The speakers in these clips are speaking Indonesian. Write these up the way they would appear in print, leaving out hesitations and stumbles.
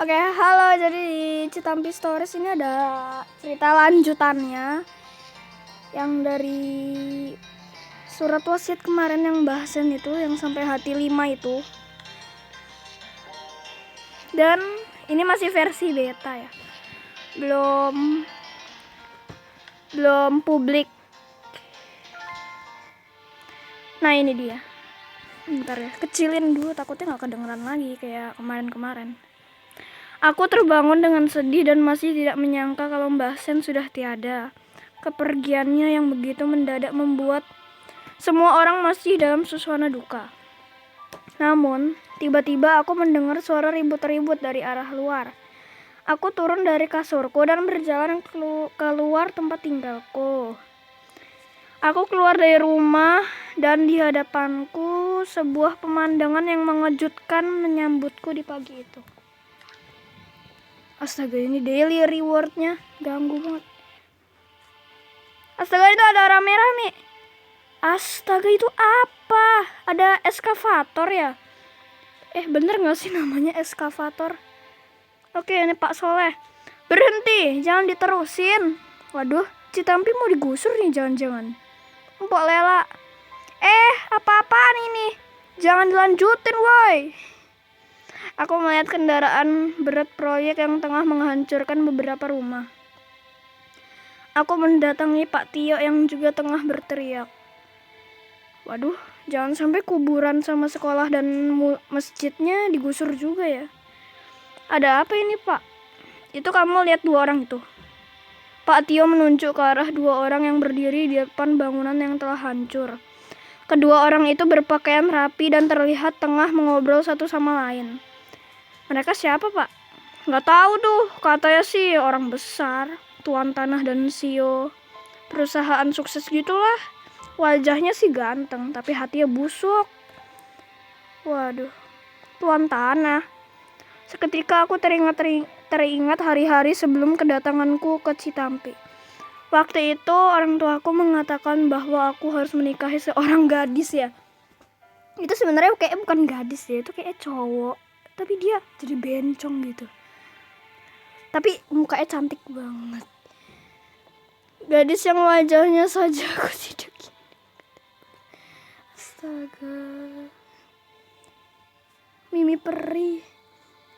Oke, halo. Jadi di Citampi Stories ini ada cerita lanjutannya yang dari surat wasiat kemarin yang bahasan itu, yang sampai hati 5 itu. Dan ini masih versi beta ya. Belum publik. Nah, ini dia. Bentar ya, kecilin dulu takutnya gak kedengeran lagi kayak kemarin-kemarin. Aku terbangun dengan sedih dan masih tidak menyangka kalau Mbah Sen sudah tiada. Kepergiannya yang begitu mendadak membuat semua orang masih dalam suasana duka. Namun, tiba-tiba aku mendengar suara ribut-ribut dari arah luar. Aku turun dari kasurku dan berjalan keluar tempat tinggalku. Aku keluar dari rumah dan di hadapanku sebuah pemandangan yang mengejutkan menyambutku di pagi itu. Astaga, ini daily rewardnya ganggu banget. Astaga, itu ada rame-rame. Astaga, itu apa? Ada eskavator ya? Bener gak sih namanya eskavator? Oke, ini Pak Soleh. Berhenti, jangan diterusin. Waduh, Citampi mau digusur nih jangan-jangan. Mpok Lela. Apa-apaan ini? Jangan dilanjutin, woi. Aku melihat kendaraan berat proyek yang tengah menghancurkan beberapa rumah. Aku mendatangi Pak Tio yang juga tengah berteriak. Waduh, jangan sampai kuburan sama sekolah dan masjidnya digusur juga ya. Ada apa ini, Pak? Itu kamu lihat 2 orang itu? Pak Tio menunjuk ke arah 2 orang yang berdiri di depan bangunan yang telah hancur. Kedua orang itu berpakaian rapi dan terlihat tengah mengobrol satu sama lain. Mereka siapa, Pak? Nggak tahu tuh, katanya sih orang besar, tuan tanah dan CEO perusahaan sukses gitulah. Wajahnya sih ganteng, tapi hatinya busuk. Waduh, tuan tanah. Seketika aku teringat hari-hari sebelum kedatanganku ke Citampi. Waktu itu orang tuaku mengatakan bahwa aku harus menikahi seorang gadis ya. Itu sebenarnya kayak bukan gadis ya, itu kayak cowok. Tapi dia jadi bencong gitu. Tapi mukanya cantik banget. Gadis yang wajahnya saja aku tidak. Astaga. Mimi Peri.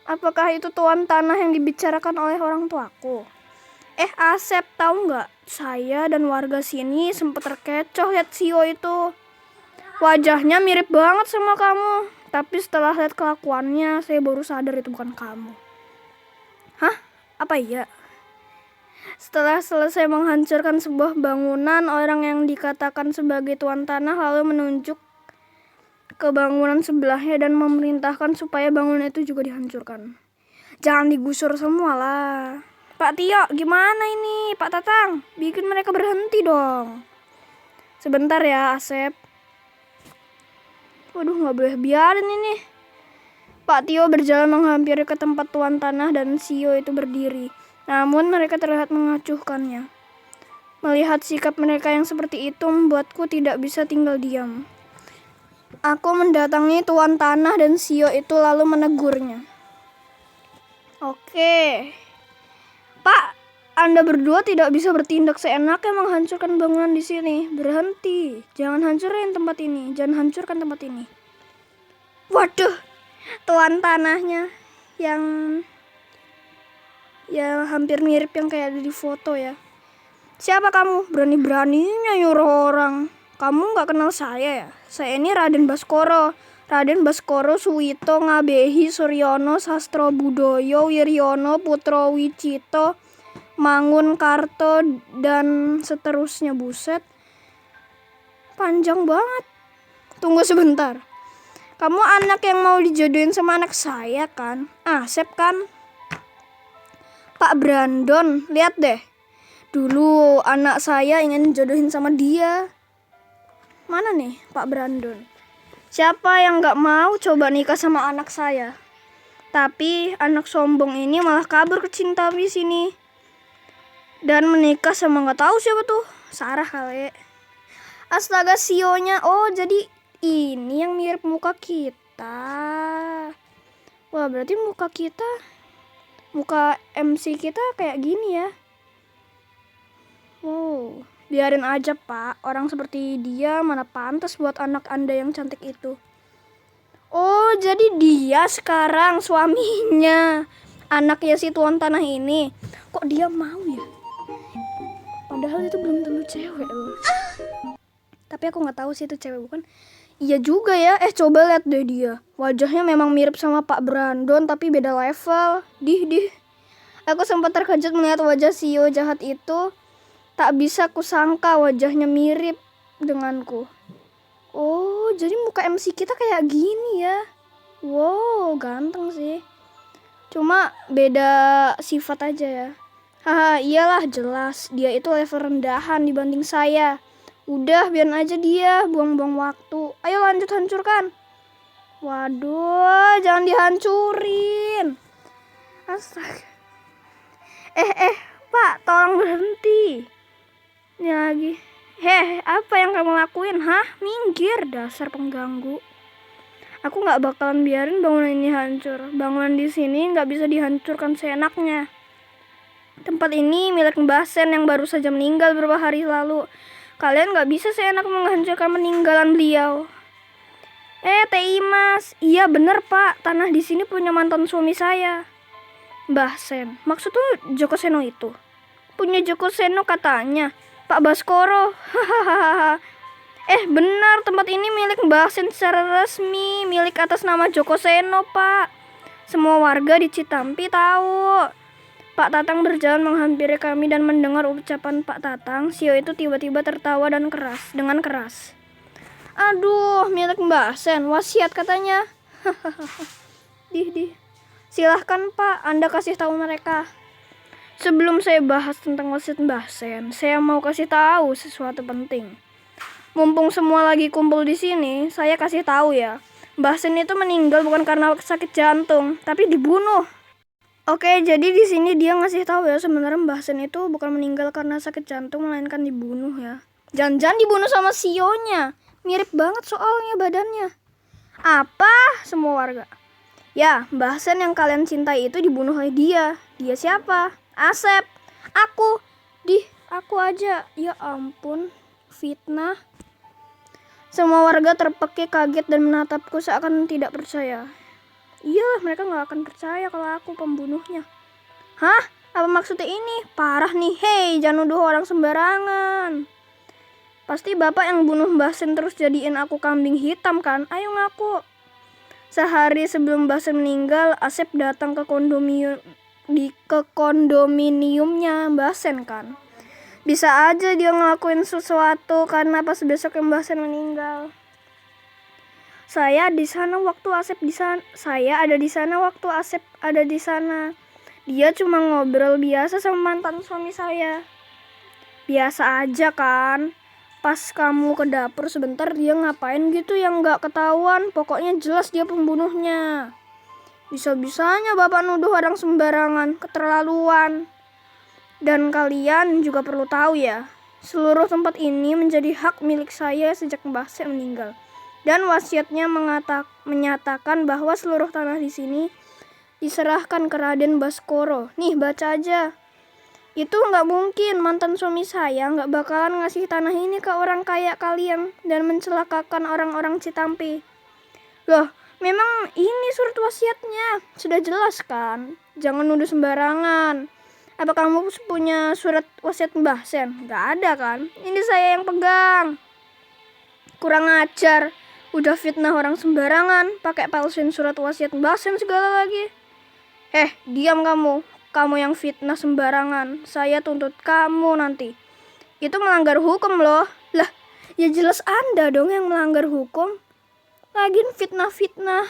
Apakah itu tuan tanah yang dibicarakan oleh orang tuaku? Asep, tahu nggak? Saya dan warga sini sempat terkecoh lihat Sio itu. Wajahnya mirip banget sama kamu. Tapi setelah lihat kelakuannya, saya baru sadar itu bukan kamu. Hah? Apa iya? Setelah selesai menghancurkan sebuah bangunan, orang yang dikatakan sebagai tuan tanah lalu menunjuk ke bangunan sebelahnya dan memerintahkan supaya bangunan itu juga dihancurkan. Jangan digusur semua lah. Pak Tio, gimana ini? Pak Tatang, bikin mereka berhenti dong. Sebentar ya, Asep. Waduh, gak boleh biarin ini. Pak Tio berjalan menghampiri ke tempat tuan tanah dan Sio itu berdiri. Namun mereka terlihat mengacuhkannya. Melihat sikap mereka yang seperti itu membuatku tidak bisa tinggal diam. Aku mendatangi tuan tanah dan Sio itu lalu menegurnya. Oke. Pak, Anda berdua tidak bisa bertindak seenaknya menghancurkan bangunan di sini. Berhenti. Jangan hancurin tempat ini. Jangan hancurkan tempat ini. Waduh, tuan tanahnya yang hampir mirip yang kayak ada di foto ya. Siapa kamu? Berani-beraninya nyuruh orang. Kamu gak kenal saya ya? Saya ini Raden Baskoro. Raden Baskoro Suwito Ngabehi Suryono Sastro Budoyo Wiryono Putro Wicito Mangun Karto dan seterusnya. Buset, panjang banget. Tunggu sebentar. Kamu anak yang mau dijodohin sama anak saya kan? Asep kan? Pak Brandon, lihat deh. Dulu anak saya ingin jodohin sama dia. Mana nih Pak Brandon? Siapa yang gak mau coba nikah sama anak saya? Tapi anak sombong ini malah kabur ke Citampi sini. Dan menikah sama gak tahu siapa tuh. Sarah kali. Astaga, Sionya. Oh, jadi ini yang mirip muka kita. Wah, berarti muka kita Muka MC kita kayak gini ya. Wow, biarin aja Pak. Orang seperti dia mana pantas buat anak Anda yang cantik itu. Oh, jadi dia sekarang suaminya anaknya si tuan tanah ini. Kok dia mau ya? Padahal itu belum tentu cewek loh. Tapi aku nggak tahu sih itu cewek bukan. Iya juga ya. Coba lihat deh dia. Wajahnya memang mirip sama Pak Brandon tapi beda level. Dih. Aku sempat terkejut melihat wajah CEO jahat itu. Tak bisa kusangka wajahnya mirip denganku. Oh, jadi muka MC kita kayak gini ya. Wow, ganteng sih. Cuma beda sifat aja ya. Haha, iyalah jelas. Dia itu level rendahan dibanding saya. Udah, biarin aja dia. Buang-buang waktu. Ayo lanjut hancurkan. Waduh, jangan dihancurin. Astaga. Pak, tolong berhenti. Ini lagi. Apa yang kamu lakuin? Minggir, dasar pengganggu. Aku nggak bakalan biarin bangunan ini hancur. Bangunan di sini nggak bisa dihancurkan seenaknya. Tempat ini milik Mbah Sen yang baru saja meninggal beberapa hari lalu. Kalian nggak bisa seenak menghancurkan peninggalan beliau. Teh Mas. Iya bener Pak, tanah di sini punya mantan suami saya. Mbah Sen, maksud tuh Joko Seno itu? Punya Joko Seno katanya. Pak Baskoro. Hahaha. Benar, tempat ini milik Mbah Sen secara resmi, milik atas nama Joko Seno, Pak. Semua warga di Citampi tahu. Pak Tatang berjalan menghampiri kami dan mendengar ucapan Pak Tatang. Sio itu tiba-tiba tertawa dan dengan keras. Aduh, milik Mbah Sen, wasiat katanya. Dih. Silahkan Pak, Anda kasih tahu mereka. Sebelum saya bahas tentang wasiat Mbah Sen, saya mau kasih tahu sesuatu penting. Mumpung semua lagi kumpul di sini, saya kasih tahu ya. Mbah Sen itu meninggal bukan karena sakit jantung, tapi dibunuh. Oke, jadi di sini dia ngasih tahu ya sebenarnya Mbah Sen itu bukan meninggal karena sakit jantung, melainkan dibunuh ya. Jangan-jangan dibunuh sama sionya. Mirip banget soalnya badannya. Apa? Semua warga. Ya, Mbah Sen yang kalian cintai itu dibunuh oleh dia. Dia siapa? Asep. Aku aja. Ya ampun, fitnah. Semua warga terpekik kaget dan menatapku seakan tidak percaya. Iyalah, mereka gak akan percaya kalau aku pembunuhnya. Apa maksudnya ini? Parah nih, jangan nuduh orang sembarangan. Pasti bapak yang bunuh Mbah Sen terus jadiin aku kambing hitam kan? Ayo ngaku. Sehari sebelum Mbah Sen meninggal, Asep datang ke kondominiumnya Mbah Sen kan. Bisa aja dia ngelakuin sesuatu karena pas besoknya Mbah Sen meninggal. Saya ada di sana waktu Asep ada di sana. Dia cuma ngobrol biasa sama mantan suami saya. Biasa aja kan. Pas kamu ke dapur sebentar dia ngapain gitu yang gak ketahuan. Pokoknya jelas dia pembunuhnya. Bisa-bisanya bapak nuduh orang sembarangan, keterlaluan. Dan kalian juga perlu tahu ya, seluruh tempat ini menjadi hak milik saya sejak Mbah Sen meninggal. Dan wasiatnya menyatakan bahwa seluruh tanah di sini diserahkan ke Raden Baskoro. Nih baca aja. Itu nggak mungkin, mantan suami saya nggak bakalan ngasih tanah ini ke orang kaya kalian dan mencelakakan orang-orang Citampi. Loh, memang ini surat wasiatnya. Sudah jelas kan? Jangan nuduh sembarangan. Apa kamu punya surat wasiat Mbah Sen? Nggak ada kan? Ini saya yang pegang. Kurang ajar. Udah fitnah orang sembarangan, pakai palsuin surat wasiat Mbah Sen segala lagi. Diam kamu. Kamu yang fitnah sembarangan. Saya tuntut kamu nanti. Itu melanggar hukum loh. Lah, ya jelas Anda dong yang melanggar hukum. Lagian fitnah-fitnah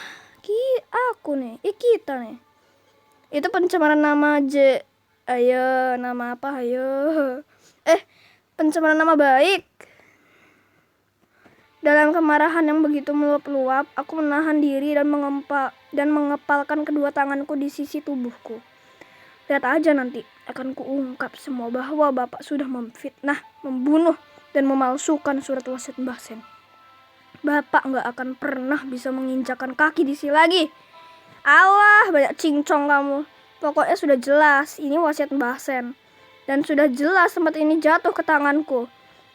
aku nih, kita nih. Itu pencemaran nama ayo, nama apa ayo? Pencemaran nama baik. Dalam kemarahan yang begitu meluap-luap, aku menahan diri dan mengepalkan kedua tanganku di sisi tubuhku. Lihat aja nanti, akan kuungkap semua bahwa bapak sudah memfitnah, membunuh, dan memalsukan surat wasiat Mbah Sen. Bapak gak akan pernah bisa menginjakan kaki di sini lagi. Alah, banyak cincong kamu. Pokoknya sudah jelas, ini wasiat Mbah Sen. Dan sudah jelas tempat ini jatuh ke tanganku.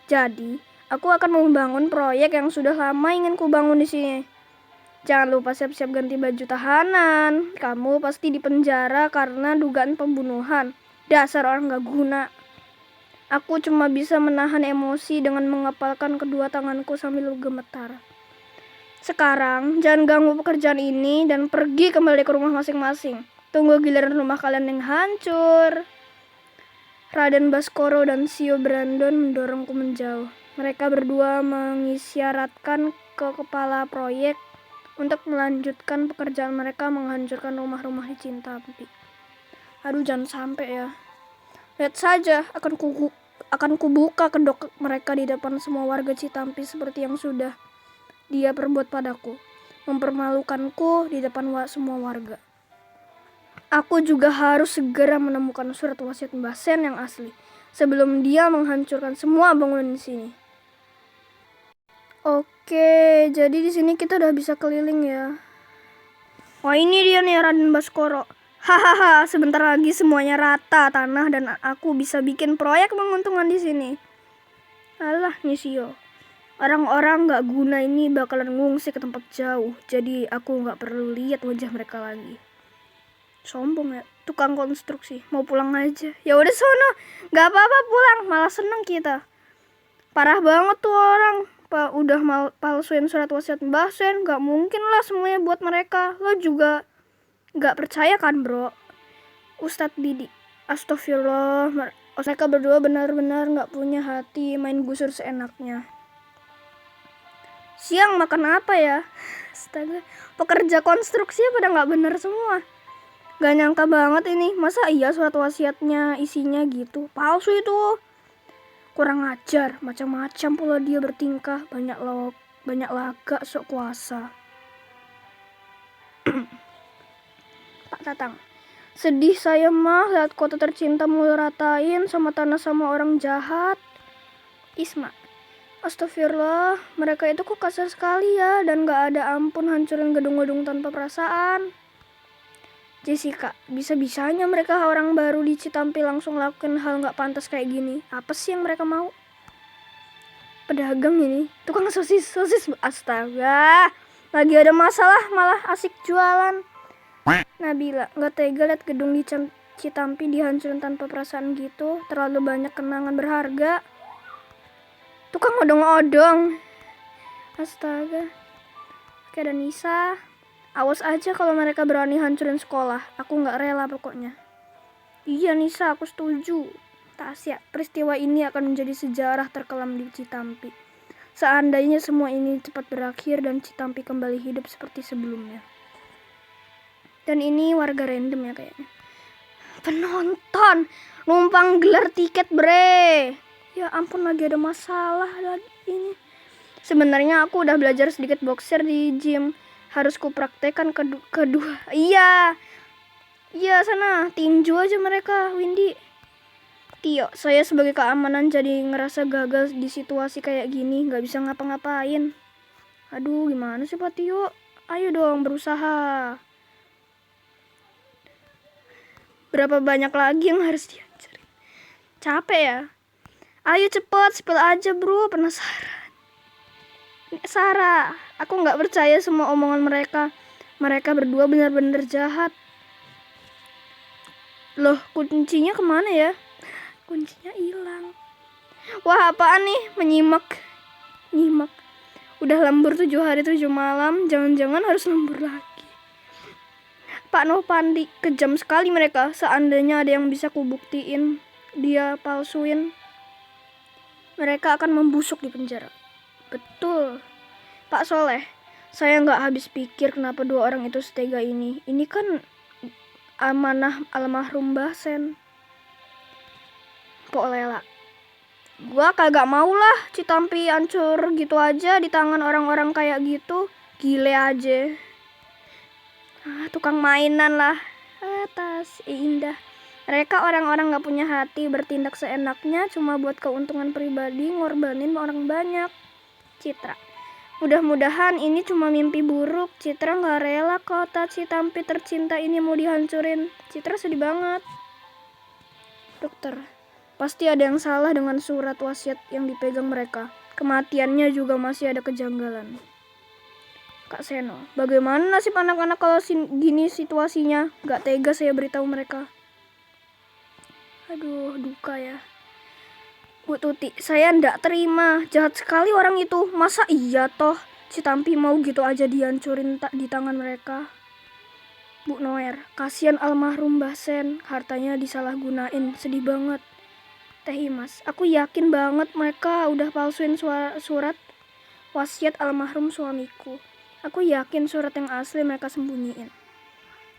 Jadi, aku akan membangun proyek yang sudah lama ingin ku bangun di sini. Jangan lupa siap-siap ganti baju tahanan. Kamu pasti dipenjara karena dugaan pembunuhan. Dasar orang gak guna. Aku cuma bisa menahan emosi dengan mengepalkan kedua tanganku sambil gemetar. Sekarang, jangan ganggu pekerjaan ini dan pergi kembali ke rumah masing-masing. Tunggu giliran rumah kalian yang hancur. Raden Baskoro dan Sio Brandon mendorongku menjauh. Mereka berdua mengisyaratkan ke kepala proyek untuk melanjutkan pekerjaan mereka menghancurkan rumah-rumah di Cintampi. Aduh, jangan sampai ya. Lihat saja, akan kubuka kedok mereka di depan semua warga Citampi seperti yang sudah dia perbuat padaku. Mempermalukanku di depan semua warga. Aku juga harus segera menemukan surat wasiat Mbah Sen yang asli sebelum dia menghancurkan semua bangunan di sini. Oke, jadi di sini kita udah bisa keliling ya. Wah, ini dia nih Raden Baskoro. Hahaha, sebentar lagi semuanya rata tanah dan aku bisa bikin proyek menguntungkan di sini. Alah, Nisio. Orang-orang gak guna ini bakalan ngungsi ke tempat jauh, jadi aku gak perlu lihat wajah mereka lagi. Sombong ya, tukang konstruksi. Mau pulang aja. Ya udah sono, gak apa-apa pulang, malah seneng kita. Parah banget tuh orang. Udah palsuin surat wasiat Mbah Sen, gak mungkin lah semuanya buat mereka. Lo juga gak percaya kan bro? Ustadz Bidi, astagfirullah, mereka berdua benar-benar gak punya hati main gusur seenaknya. Siang makan apa ya? Astaga, pekerja konstruksi pada gak bener semua. Gak nyangka banget ini, masa iya surat wasiatnya isinya gitu? Palsu itu. Kurang ajar, macam-macam pula dia bertingkah, banyak laga sok kuasa. Pak Tatang, sedih saya mah lihat kota tercinta mulai ratain sama tanah sama orang jahat. Isma, astagfirullah, mereka itu kok kasar sekali ya dan gak ada ampun hancurin gedung-gedung tanpa perasaan. Jessica, bisa-bisanya mereka orang baru di Citampi langsung lakukan hal gak pantas kayak gini. Apa sih yang mereka mau? Pedagang ini, tukang sosis, astaga. Lagi ada masalah malah asik jualan. Nabila, gak tega liat gedung di Citampi dihancurin tanpa perasaan gitu. Terlalu banyak kenangan berharga. Tukang odong-odong. Astaga. Oke, ada Nisa. Awas aja kalau mereka berani hancurin sekolah. Aku gak rela pokoknya. Iya Nisa, aku setuju. Tasya, peristiwa ini akan menjadi sejarah terkelam di Citampi. Seandainya semua ini cepat berakhir dan Citampi kembali hidup seperti sebelumnya. Dan ini warga random ya kayaknya. Penonton, numpang gelar tiket bre. Ya ampun, lagi ada masalah lagi ini. Sebenarnya aku udah belajar sedikit boxer di gym. Harus kupraktekan kedua. Iya sana tinju aja mereka. Windy, Tio, saya sebagai keamanan jadi ngerasa gagal di situasi kayak gini, nggak bisa ngapa-ngapain. Aduh, gimana sih Pak Tio? Ayo dong berusaha. Berapa banyak lagi yang harus dihancurin? Capek ya? Ayo cepet, spill aja bro, penasaran. Sarah, aku gak percaya semua omongan mereka. Mereka berdua benar-benar jahat. Loh, kuncinya kemana ya? Kuncinya hilang. Wah, apaan nih? Menyimak. Udah lembur 7 hari 7 malam, jangan-jangan harus lembur lagi. Pak Novandi, kejam sekali mereka. Seandainya ada yang bisa kubuktiin dia palsuin, mereka akan membusuk di penjara. Betul. Pak Soleh, saya gak habis pikir kenapa dua orang itu setega ini. Ini kan amanah almarhum Mbah Sen. Pok Lela, gua kagak mau lah Citampi hancur gitu aja di tangan orang-orang kayak gitu. Gile aja. Tukang mainan lah. Atas indah. Mereka orang-orang gak punya hati, bertindak seenaknya cuma buat keuntungan pribadi, ngorbanin orang banyak. Citra, Mudah-mudahan ini cuma mimpi buruk. Citra nggak rela kota Citampi tercinta ini mau dihancurin. Citra sedih banget. Dokter, pasti ada yang salah dengan surat wasiat yang dipegang mereka. Kematiannya juga masih ada kejanggalan. Kak Seno, bagaimana nasib anak-anak kalau gini situasinya? Gak tega saya beritahu mereka. Aduh, duka ya. Bu Tuti, saya ndak terima. Jahat sekali orang itu. Masa iya toh Citampi mau gitu aja dihancurin di tangan mereka? Bu Noer, kasihan almarhum Mbah Sen. Hartanya disalahgunain. Sedih banget. Teh Imas, aku yakin banget mereka udah palsuin surat wasiat almarhum suamiku. Aku yakin surat yang asli mereka sembunyiin.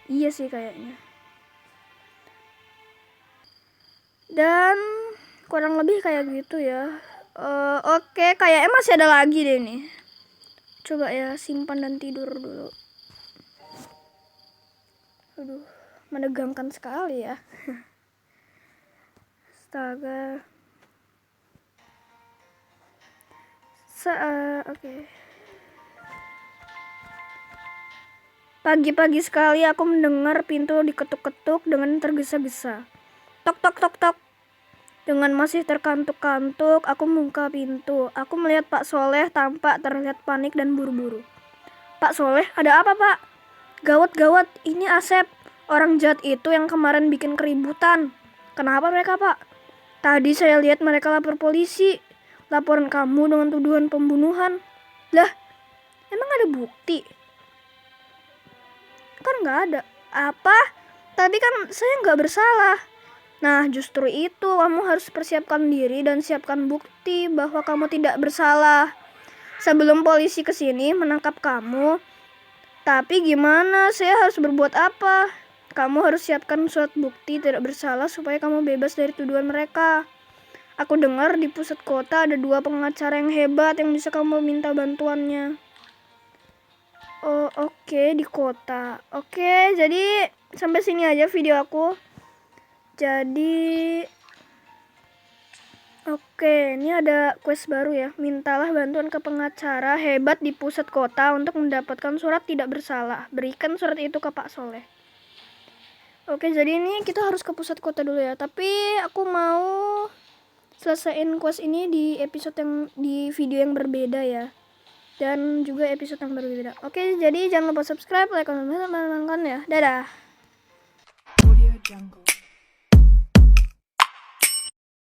Iya sih kayaknya. Dan kurang lebih kayak gitu ya. Oke, kayaknya masih ada lagi deh nih. Coba ya simpan dan tidur dulu. Aduh, menegangkan sekali ya. Astaga. Oke. Pagi-pagi sekali aku mendengar pintu diketuk-ketuk dengan tergesa-gesa. Tok tok tok tok. Dengan masih terkantuk-kantuk, aku membuka pintu. Aku melihat Pak Soleh tampak terlihat panik dan buru-buru. Pak Soleh, ada apa Pak? Gawat-gawat, ini Asep. Orang jahat itu yang kemarin bikin keributan. Kenapa mereka Pak? Tadi saya lihat mereka lapor polisi. Laporan kamu dengan tuduhan pembunuhan. Lah, emang ada bukti? Kan nggak ada. Apa? Tadi kan saya nggak bersalah. Nah, justru itu kamu harus persiapkan diri dan siapkan bukti bahwa kamu tidak bersalah. Sebelum polisi kesini menangkap kamu. Tapi gimana? Saya harus berbuat apa? Kamu harus siapkan surat bukti tidak bersalah supaya kamu bebas dari tuduhan mereka. Aku dengar di pusat kota ada 2 pengacara yang hebat yang bisa kamu minta bantuannya. Oh, oke, di kota. Oke, jadi sampai sini aja video aku. Jadi oke, ini ada quest baru ya. Mintalah bantuan ke pengacara hebat di pusat kota untuk mendapatkan surat tidak bersalah. Berikan surat itu ke Pak Soleh. Oke, jadi ini kita harus ke pusat kota dulu ya. Tapi aku mau selesaiin quest ini di video yang berbeda ya. Dan juga episode yang berbeda. Oke, jadi jangan lupa subscribe, like, comment, dan ya. Dadah.